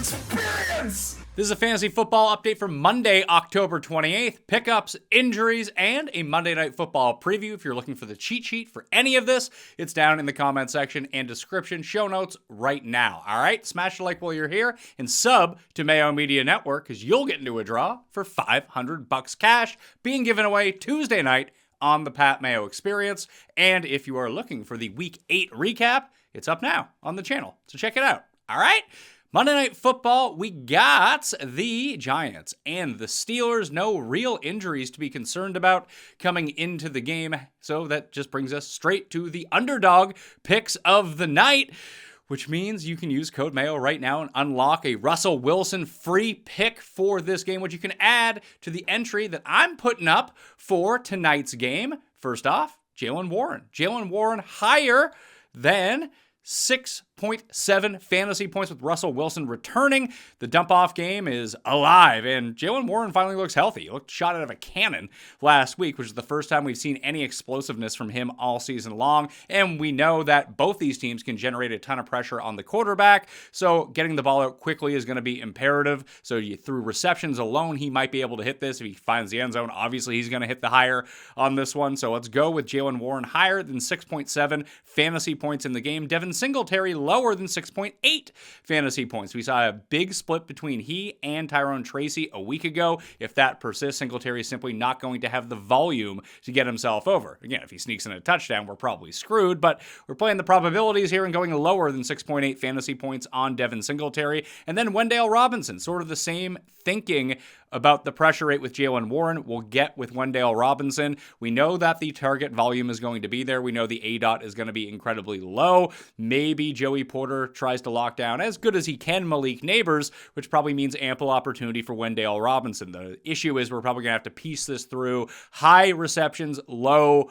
Experience! This is a fantasy football update for Monday, October 28th. Pickups, injuries, and a Monday Night Football preview. If you're looking for the cheat sheet for any of this, it's down in the comment section and description, show notes right now. All right, smash the like while you're here and sub to Mayo Media Network because you'll get into a draw for $500 cash being given away Tuesday night on the Pat Mayo Experience. And if you are looking for the Week 8 recap, it's up now on the channel, so check it out. All right? Monday Night Football, we got the Giants and the Steelers. No real injuries to be concerned about coming into the game. So that just brings us straight to the underdog picks of the night, which means you can use code Mayo right now and unlock a Russell Wilson free pick for this game, which you can add to the entry that I'm putting up for tonight's game. First off, Jaylen Warren. Jaylen Warren higher than 6.7 fantasy points with Russell Wilson returning. The dump-off game is alive, and Jaylen Warren finally looks healthy. He looked shot out of a cannon last week, which is the first time we've seen any explosiveness from him all season long, and we know that both these teams can generate a ton of pressure on the quarterback, so getting the ball out quickly is going to be imperative. So through receptions alone, he might be able to hit this. If he finds the end zone, obviously he's going to hit the higher on this one, so let's go with Jaylen Warren higher than 6.7 fantasy points in the game. Devin Singletary lower than 6.8 fantasy points. We saw a big split between he and Tyrone Tracy a week ago. If that persists, Singletary is simply not going to have the volume to get himself over. Again, if he sneaks in a touchdown, we're probably screwed, but we're playing the probabilities here and going lower than 6.8 fantasy points on Devin Singletary. And then Wendell Robinson, sort of the same thinking about the pressure rate with Jaylen Warren we'll get with Wendell Robinson. We know that the target volume is going to be there. We know the ADOT is going to be incredibly low. Maybe Joey Porter tries to lock down as good as he can Malik Neighbors, which probably means ample opportunity for Wendell Robinson. The issue is we're probably going to have to piece this through high receptions, low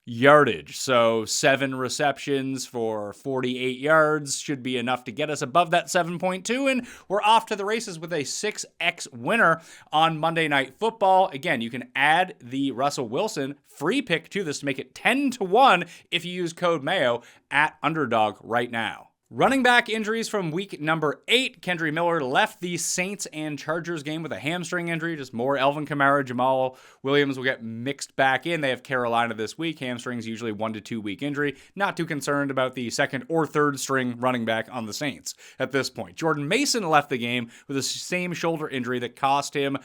yardage. So 7 receptions for 48 yards should be enough to get us above that 7.2, and we're off to the races with a 6x winner on Monday Night Football. Again, you can add the Russell Wilson free pick to this to make it 10-1 if you use code Mayo at Underdog right now. Running back injuries from week number 8. Kendry Miller left the Saints and Chargers game with a hamstring injury. Just more Alvin Kamara. Jamal Williams will get mixed back in. They have Carolina this week. Hamstrings usually 1 to 2 week injury. Not too concerned about the second or third string running back on the Saints at this point. Jordan Mason left the game with the same shoulder injury that cost him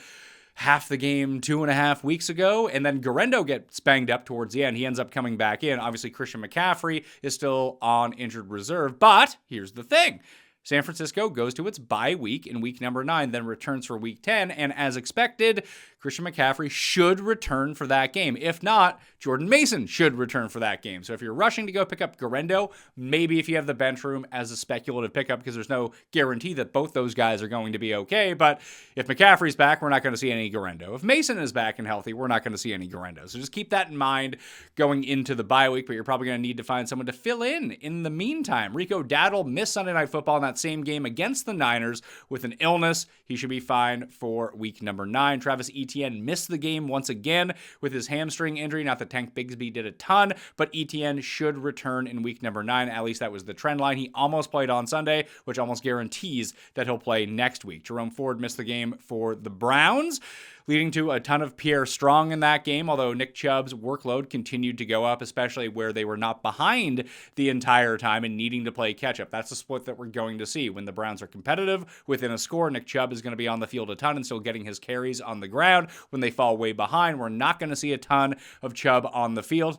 half the game 2.5 weeks ago, and then Garendo gets banged up towards the end. He ends up coming back in. Obviously, Christian McCaffrey is still on injured reserve, but here's the thing. San Francisco goes to its bye week in week number 9, then returns for week 10, and as expected, Christian McCaffrey should return for that game. If not, Jordan Mason should return for that game. So if you're rushing to go pick up Garendo, maybe if you have the bench room as a speculative pickup, because there's no guarantee that both those guys are going to be okay. But if McCaffrey's back, we're not going to see any Garendo. If Mason is back and healthy, we're not going to see any Garendo. So just keep that in mind going into the bye week, but you're probably going to need to find someone to fill in the meantime. Rico Dowdle missed Sunday Night Football in that same game against the Niners with an illness. He should be fine for week number 9. Travis Etienne missed the game once again with his hamstring injury. Not that Tank Bigsby did a ton, but Etienne should return in week number 9. At least that was the trend line. He almost played on Sunday, which almost guarantees that he'll play next week. Jerome Ford missed the game for the Browns, leading to a ton of Pierre Strong in that game, although Nick Chubb's workload continued to go up, especially where they were not behind the entire time and needing to play catch-up. That's the split that we're going to see. When the Browns are competitive within a score, Nick Chubb is going to be on the field a ton and still getting his carries on the ground. When they fall way behind, we're not going to see a ton of Chubb on the field.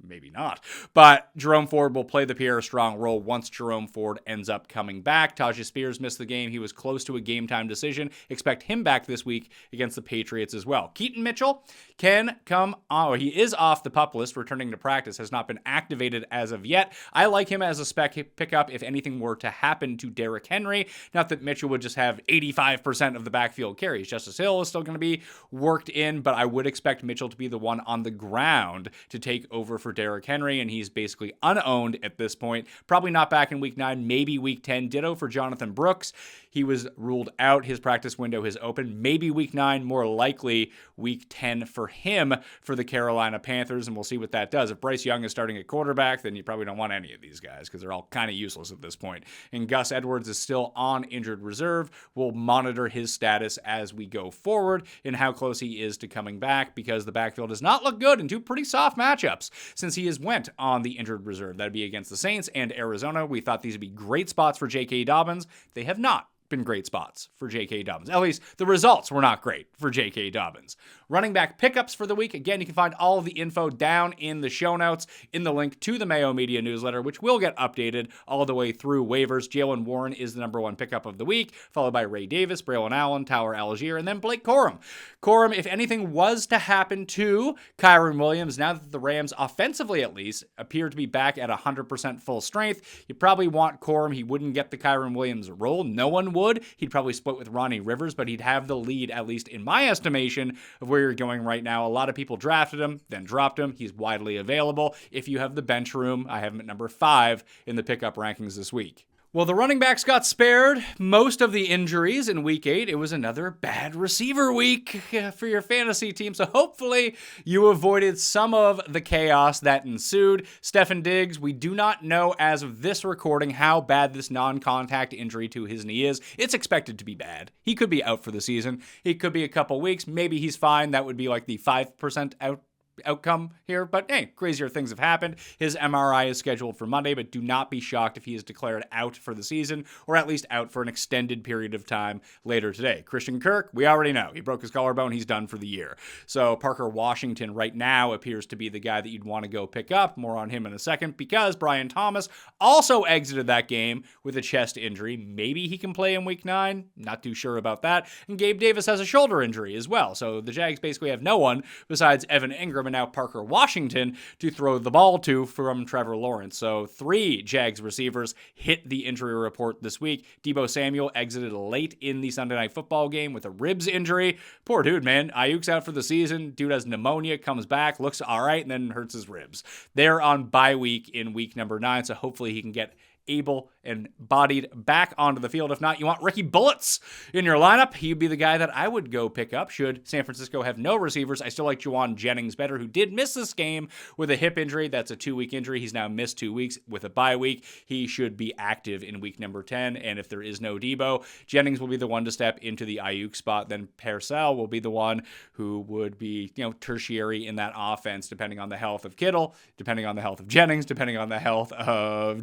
Maybe not. But Jerome Ford will play the Pierre Strong role once Jerome Ford ends up coming back. Tajah Spears missed the game. He was close to a game-time decision. Expect him back this week against the Patriots as well. Keaton Mitchell can come on. He is off the PUP list, returning to practice, has not been activated as of yet. I like him as a spec pickup if anything were to happen to Derrick Henry. Not that Mitchell would just have 85% of the backfield carries. Justice Hill is still going to be worked in, but I would expect Mitchell to be the one on the ground to take over for Derrick Henry, and he's basically unowned at this point. Probably not back in week 9, maybe week 10. Ditto for Jonathan Brooks. He was ruled out. His practice window has opened. Maybe week 9, more likely week 10 for him for the Carolina Panthers, and we'll see what that does. If Bryce Young is starting at quarterback, then you probably don't want any of these guys because they're all kind of useless at this point. And Gus Edwards is still on injured reserve. We'll monitor his status as we go forward and how close he is to coming back, because the backfield does not look good in two pretty soft matchups since he has went on the injured reserve. That'd be against the Saints and Arizona. We thought these would be great spots for J.K. Dobbins. They have not been great spots for J.K. Dobbins. At least the results were not great for J.K. Dobbins. Running back pickups for the week. Again, you can find all of the info down in the show notes in the link to the Mayo Media newsletter, which will get updated all the way through waivers. Jaylen Warren is the number one pickup of the week, followed by Ray Davis, Braylon Allen, Tower Algier, and then Blake Corum. Corum, if anything was to happen to Kyren Williams, now that the Rams, offensively at least, appear to be back at 100% full strength, you probably want Corum. He wouldn't get the Kyren Williams role. No one would. He'd probably split with Ronnie Rivers, but he'd have the lead, at least in my estimation, of where you're going right now. A lot of people drafted him, then dropped him. He's widely available. If you have the bench room, I have him at number 5 in the pickup rankings this week. Well, the running backs got spared most of the injuries in week 8. It was another bad receiver week for your fantasy team, so hopefully you avoided some of the chaos that ensued. Stefon Diggs, we do not know as of this recording how bad this non-contact injury to his knee is. It's expected to be bad. He could be out for the season. He could be a couple weeks. Maybe he's fine. That would be like the 5% outcome here, but hey, crazier things have happened. His MRI is scheduled for Monday, but do not be shocked if he is declared out for the season, or at least out for an extended period of time later today. Christian Kirk, we already know. He broke his collarbone. He's done for the year. So Parker Washington right now appears to be the guy that you'd want to go pick up. More on him in a second, because Brian Thomas also exited that game with a chest injury. Maybe he can play in week 9. Not too sure about that. And Gabe Davis has a shoulder injury as well. So the Jags basically have no one besides Evan Ingram and now Parker Washington to throw the ball to from Trevor Lawrence. So 3 Jags receivers hit the injury report this week. Deebo Samuel exited late in the Sunday Night Football game with a ribs injury. Poor dude, man. Ayuk's out for the season. Dude has pneumonia, comes back, looks all right, and then hurts his ribs. They're on bye week in week number 9, so hopefully he can get able and bodied back onto the field. If not, you want Ricky Bullets in your lineup. He'd be the guy that I would go pick up should San Francisco have no receivers. I still like Juwan Jennings better, who did miss this game with a hip injury. That's a 2-week injury. He's now missed 2 weeks with a bye week. He should be active in week number 10, and if there is no Deebo, Jennings will be the one to step into the Ayuk spot. Then Parcell will be the one who would be, tertiary in that offense, depending on the health of Kittle, depending on the health of Jennings, depending on the health of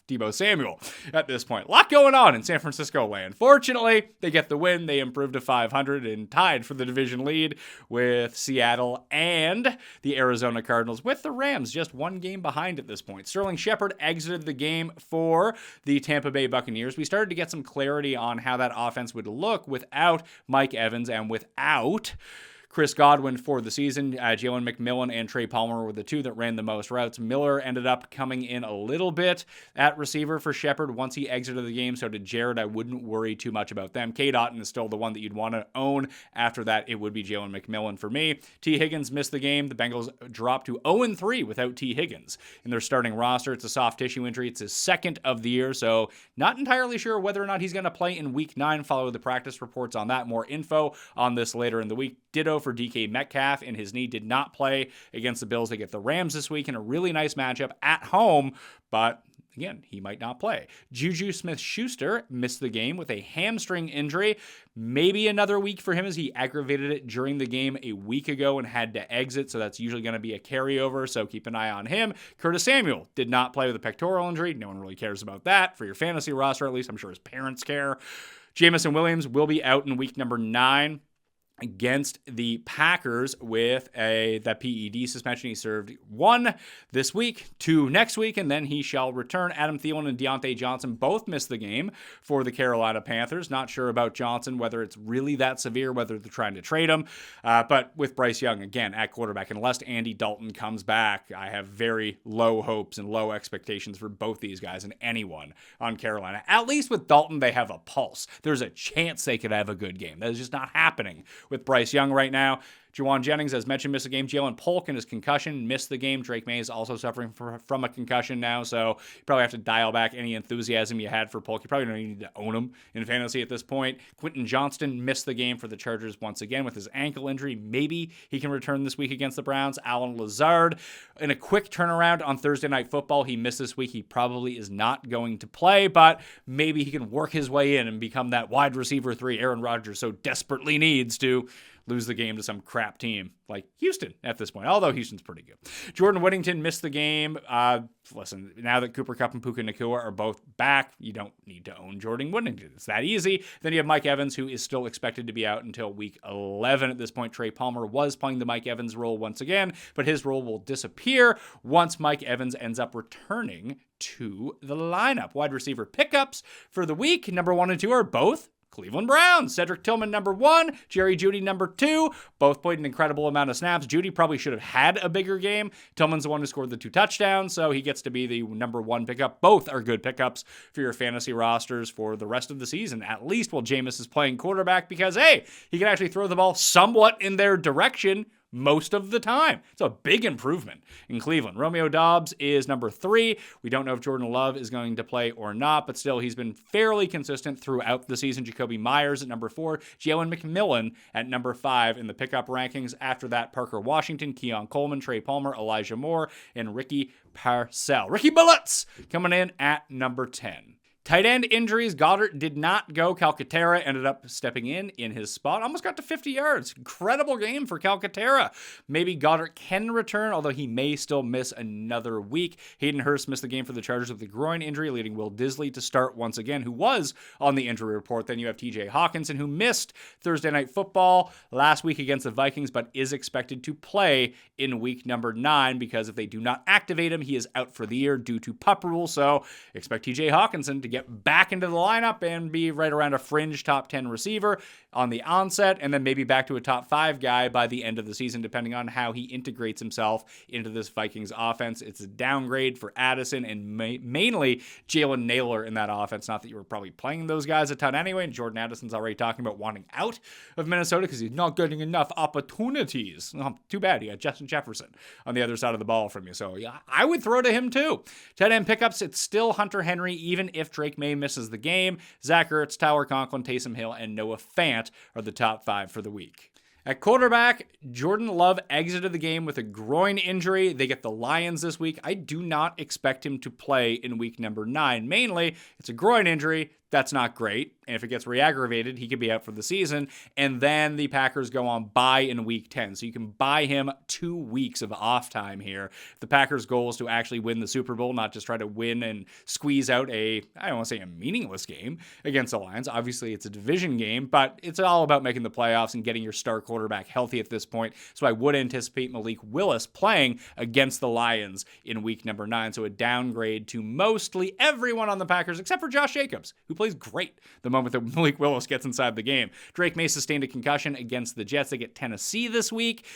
Deebo Samuel at this point. A lot going on in San Francisco land. Fortunately, they get the win. They improved to 500 and tied for the division lead with Seattle and the Arizona Cardinals, with the Rams just one game behind at this point. Sterling Shepard exited the game for the Tampa Bay Buccaneers. We started to get some clarity on how that offense would look without Mike Evans and without Chris Godwin for the season. Jalen McMillan and Trey Palmer were the 2 that ran the most routes. Miller ended up coming in a little bit at receiver for Shepard once he exited the game. So did Jared. I wouldn't worry too much about them. Cade Otton is still the one that you'd want to own. After that, it would be Jalen McMillan for me. T. Higgins missed the game. The Bengals dropped to 0-3 without T. Higgins in their starting roster. It's a soft tissue injury. It's his 2nd of the year, so not entirely sure whether or not he's going to play in week 9. Follow the practice reports on that. More info on this later in the week. Ditto for DK Metcalf, and his knee did not play against the Bills. They get the Rams this week in a really nice matchup at home, but again, he might not play. Juju Smith-Schuster missed the game with a hamstring injury. Maybe another week for him, as he aggravated it during the game a week ago and had to exit, so that's usually going to be a carryover, so keep an eye on him. Curtis Samuel did not play with a pectoral injury. No one really cares about that. For your fantasy roster, at least, I'm sure his parents care. Jamison Williams will be out in week number 9 against the Packers with that PED suspension. He served 1 this week, 2 next week, and then he shall return. Adam Thielen and Deontay Johnson both missed the game for the Carolina Panthers. Not sure about Johnson, whether it's really that severe, whether they're trying to trade him. But with Bryce Young, again, at quarterback, unless Andy Dalton comes back, I have very low hopes and low expectations for both these guys and anyone on Carolina. At least with Dalton, they have a pulse. There's a chance they could have a good game. That is just not happening with Bryce Young right now. Juwan Jennings, as mentioned, missed the game. Jalen Polk and his concussion missed the game. Drake May is also suffering from a concussion now, so you probably have to dial back any enthusiasm you had for Polk. You probably don't even need to own him in fantasy at this point. Quentin Johnston missed the game for the Chargers once again with his ankle injury. Maybe he can return this week against the Browns. Allen Lazard, in a quick turnaround on Thursday Night Football, he missed this week. He probably is not going to play, but maybe he can work his way in and become that wide receiver 3 Aaron Rodgers so desperately needs to lose the game to some crap team like Houston at this point, although Houston's pretty good. Jordan Whittington missed the game. Listen, now that Cooper Kupp and Puka Nacua are both back, you don't need to own Jordan Whittington. It's that easy. Then you have Mike Evans, who is still expected to be out until week 11 at this point. Trey Palmer was playing the Mike Evans role once again, but his role will disappear once Mike Evans ends up returning to the lineup. Wide receiver pickups for the week, number 1 and 2 are both Cleveland Browns. Cedric Tillman, number 1. Jerry Jeudy, number 2. Both played an incredible amount of snaps. Jeudy probably should have had a bigger game. Tillman's the one who scored the 2 touchdowns, so he gets to be the number 1 pickup. Both are good pickups for your fantasy rosters for the rest of the season, at least while Jameis is playing quarterback, because, hey, he can actually throw the ball somewhat in their direction most of the time. It's a big improvement in Cleveland. Romeo Doubs is number 3. We don't know if Jordan Love is going to play or not, but still, he's been fairly consistent throughout the season. Jacoby Myers at number 4. Jalen McMillan at number 5 in the pickup rankings. After that, Parker Washington, Keon Coleman, Trey Palmer, Elijah Moore, and Ricky Parcell. Ricky Bullets coming in at number 10. Tight end injuries. Goddard did not go. Calcaterra ended up stepping in his spot. Almost got to 50 yards. Incredible game for Calcaterra. Maybe Goddard can return, although he may still miss another week. Hayden Hurst missed the game for the Chargers with a groin injury, leading Will Disley to start once again, who was on the injury report. Then you have TJ Hawkinson, who missed Thursday Night Football last week against the Vikings, but is expected to play in week number 9, because if they do not activate him, he is out for the year due to PUP rule. So expect TJ Hawkinson to get back into the lineup and be right around a fringe top 10 receiver on the onset, and then maybe back to a top 5 guy by the end of the season, depending on how he integrates himself into this Vikings offense. It's a downgrade for Addison and mainly Jalen Naylor in that offense. Not that you were probably playing those guys a ton anyway, and Jordan Addison's already talking about wanting out of Minnesota because he's not getting enough opportunities. Oh, too bad. You got Justin Jefferson on the other side of the ball from you. So yeah, I would throw to him too. Tight end pickups, it's still Hunter Henry, even if Drake May misses the game. Zach Ertz, Tyler Conklin, Taysom Hill, and Noah Fant are the top 5 for the week. At quarterback, Jordan Love exited the game with a groin injury. They get the Lions this week. I do not expect him to play in week number 9. Mainly, it's a groin injury. That's not great. And if it gets re-aggravated, he could be out for the season. And then the Packers go on bye in week 10. So you can buy him 2 weeks of off time here. The Packers' goal is to actually win the Super Bowl, not just try to win and squeeze out I don't want to say a meaningless game against the Lions. Obviously, it's a division game, but it's all about making the playoffs and getting your star quarterback healthy at this point. So I would anticipate Malik Willis playing against the Lions in week number 9. So a downgrade to mostly everyone on the Packers, except for Josh Jacobs, who plays great the moment that Malik Willis gets inside the game. Drake May sustained a concussion against the Jets. They get Tennessee this week.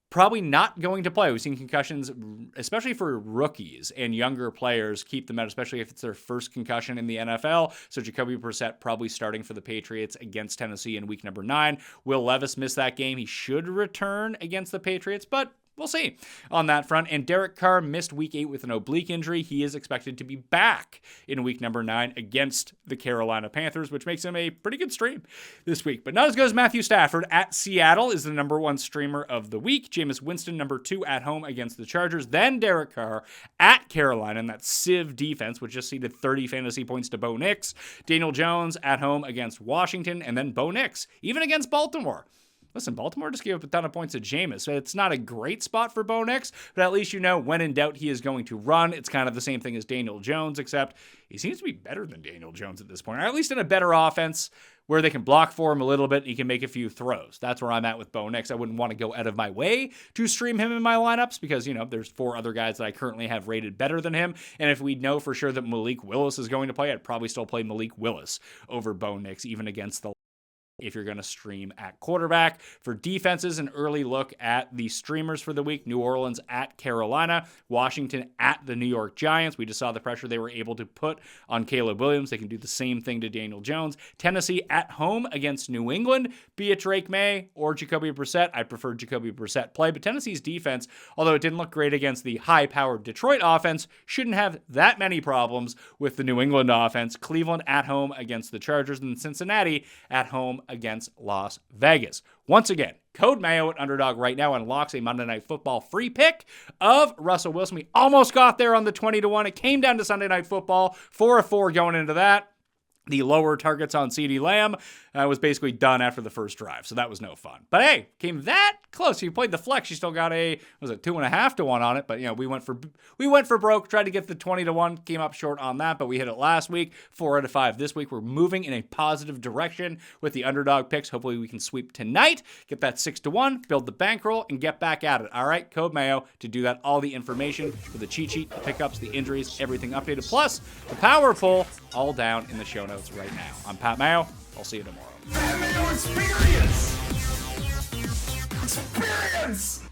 Probably not going to play. We've seen concussions, especially for rookies and younger players, keep them out, especially if it's their first concussion in the NFL. So Jacoby Brissett probably starting for the Patriots against Tennessee in week number 9. Will Levis missed that game. He should return against the Patriots, but we'll see on that front. And Derek Carr missed week 8 with an oblique injury. He is expected to be back in week number 9 against the Carolina Panthers, which makes him a pretty good stream this week. But not as good as Matthew Stafford at Seattle is the number 1 streamer of the week. Jameis Winston, number 2 at home against the Chargers. Then Derek Carr at Carolina, and that Civ defense, which just ceded 30 fantasy points to Bo Nix. Daniel Jones at home against Washington, and then Bo Nix, even against Baltimore. Listen, Baltimore just gave up a ton of points to Jameis, so it's not a great spot for Bo Nix, but at least you know when in doubt he is going to run. It's kind of the same thing as Daniel Jones, except he seems to be better than Daniel Jones at this point, or at least in a better offense where they can block for him a little bit and he can make a few throws. That's where I'm at with Bo Nix. I wouldn't want to go out of my way to stream him in my lineups because, there's 4 other guys that I currently have rated better than him, and if we know for sure that Malik Willis is going to play, I'd probably still play Malik Willis over Bo Nix, even against the if you're going to stream at quarterback. For defenses, an early look at the streamers for the week. New Orleans at Carolina, Washington at the New York Giants. We just saw the pressure they were able to put on Caleb Williams. They can do the same thing to Daniel Jones. Tennessee at home against New England, be it Drake May or Jacoby Brissett. I prefer Jacoby Brissett play, but Tennessee's defense, although it didn't look great against the high-powered Detroit offense, shouldn't have that many problems with the New England offense. Cleveland at home against the Chargers, and Cincinnati at home against Las Vegas. Once again, code Mayo at Underdog right now unlocks a Monday Night Football free pick of Russell Wilson. We almost got there on the 20-1. It came down to Sunday Night Football, 4-4 going into that. The lower targets on CeeDee Lamb was basically done after the first drive, so that was no fun. But hey, came that close. If you played the flex, you still got a 2.5 to 1 on it. But we went for broke. Tried to get the 20 to 1. Came up short on that, but we hit it last week. 4 out of 5 this week. We're moving in a positive direction with the Underdog picks. Hopefully, we can sweep tonight. Get that 6 to 1. Build the bankroll and get back at it. All right, code Mayo to do that. All the information for the cheat sheet, the pickups, the injuries, everything updated. Plus the power poll, all down in the show notes right now. I'm Pat Mayo. I'll see you tomorrow. Mayo experience! Experience!